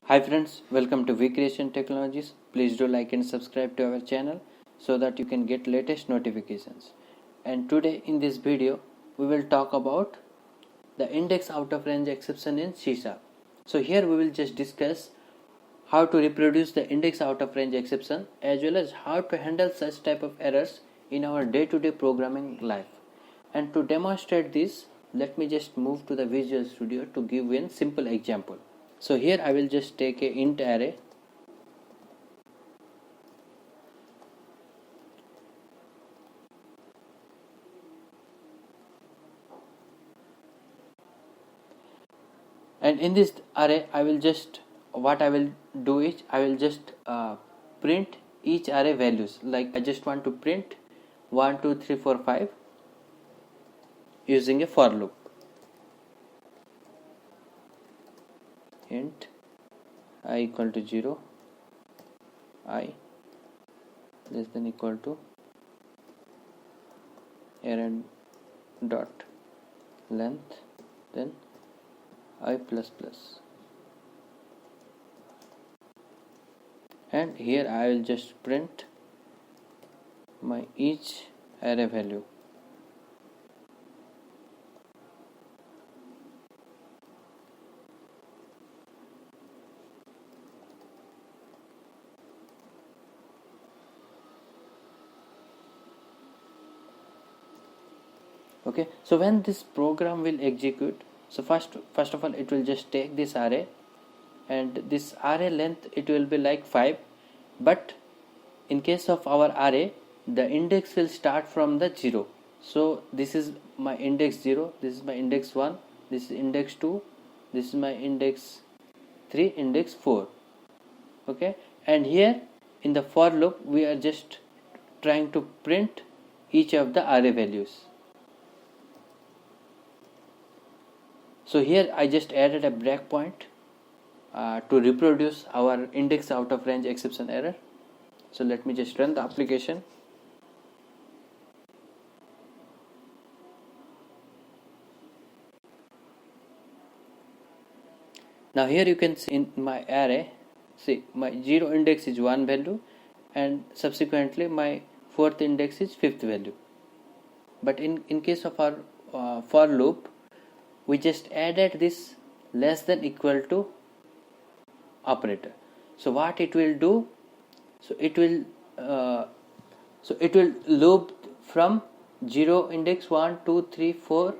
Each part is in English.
Hi friends, welcome to VCreation Technologies. Please do like and subscribe to our channel so that you can get latest notifications. And today in this video, we will talk about the index out of range exception in C#. So here we will just discuss how to reproduce the index out of range exception as well as how to handle such type of errors in our day-to-day programming life. And to demonstrate this, let me just move to the Visual Studio to give a simple example. So here I will just take a int array and in this array I will just print each array values. Like I just want to print 1 2 3 4 5 using a for loop. Int I equal to 0, I less than equal to arr.Length, then I plus plus, and here I will just print my each array value. Okay, so when this program will execute, so first of all it will just take this array, and this array length it will be like 5, but in case of our array the index will start from the 0. So this is my index 0, this is my index 1, this is index 2, this is my index 3, index 4. Okay, and here in the for loop we are just trying to print each of the array values. So here I just added a breakpoint to reproduce our index out of range exception error. So let me just run the application. Now here you can see in my array, see my 0 index is 1 value and subsequently my 4th index is 5th value. But in case of our for loop, we just added this less than equal to operator. So what it will do, so it will loop from 0 index 1 2 3 4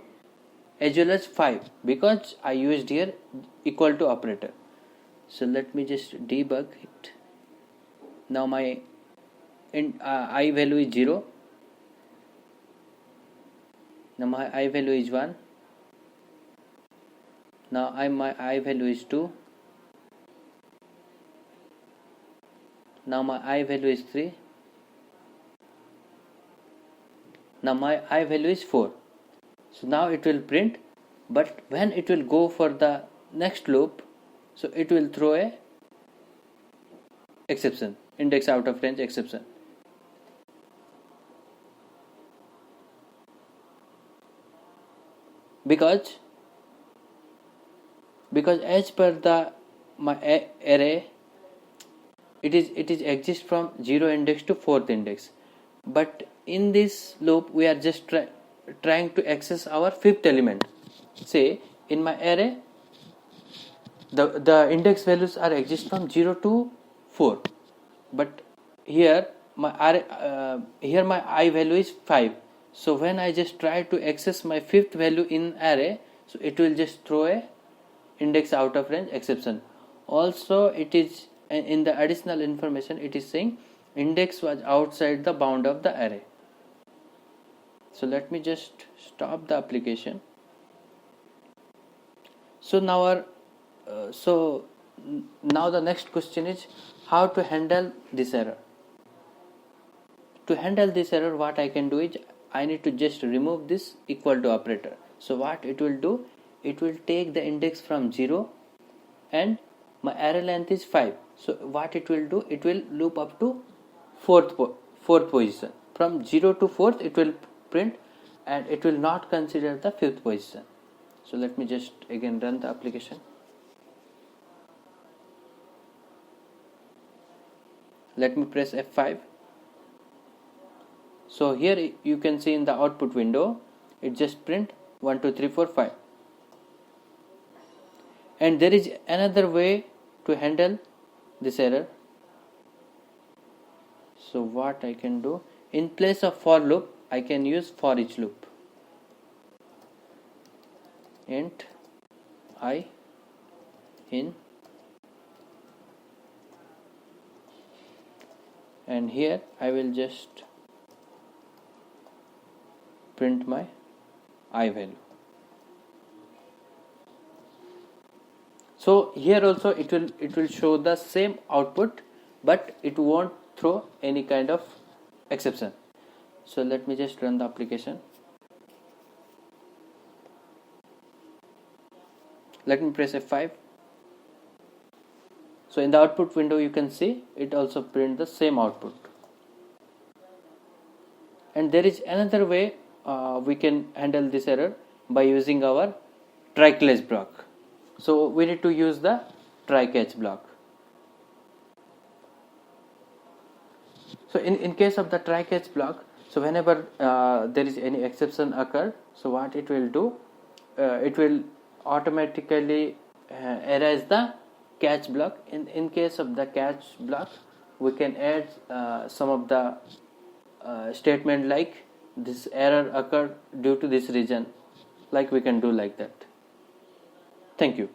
as well as 5, because I used here equal to operator. So let me just debug it. Now my I value is 0, now my I value is 1, now my I value is 2, now my I value is 3, now my I value is 4. So now it will print, but when it will go for the next loop, so it will throw a exception, index out of range exception. Because as per the my array, it is exist from 0 index to 4th index, but in this loop we are just trying to access our 5th element. Say in my array the index values are exist from 0 to 4, but here my my I value is 5. So when I just try to access my 5th value in array, so it will just throw a index out of range exception. Also it is in the additional information, it is saying index was outside the bound of the array. So let me just stop the application. So now now the next question is how to handle this error. To handle this error, what I can do is I need to just remove this equal to operator. So what it will do, it will take the index from 0 and my array length is 5. So what it will do, it will loop up to 4th position. From 0 to 4th it will print, and it will not consider the 5th position. So let me just again run the application. Let me press F5. So here you can see in the output window it just print 1 2 3 4 5. And there is another way to handle this error. So what I can do, in place of for loop I can use for each loop. Int I in, and here I will just print my I value. So here also it will show the same output, but it won't throw any kind of exception. So let me just run the application. Let me press F5. So in the output window you can see it also print the same output. And there is another way we can handle this error by using our try catch block. So we need to use the try catch block. So in case of the try catch block, so whenever there is any exception occur, so what it will do, it will automatically erase the catch block. In case of the catch block, we can add some of the statement like this error occurred due to this reason, like we can do like that. Thank you.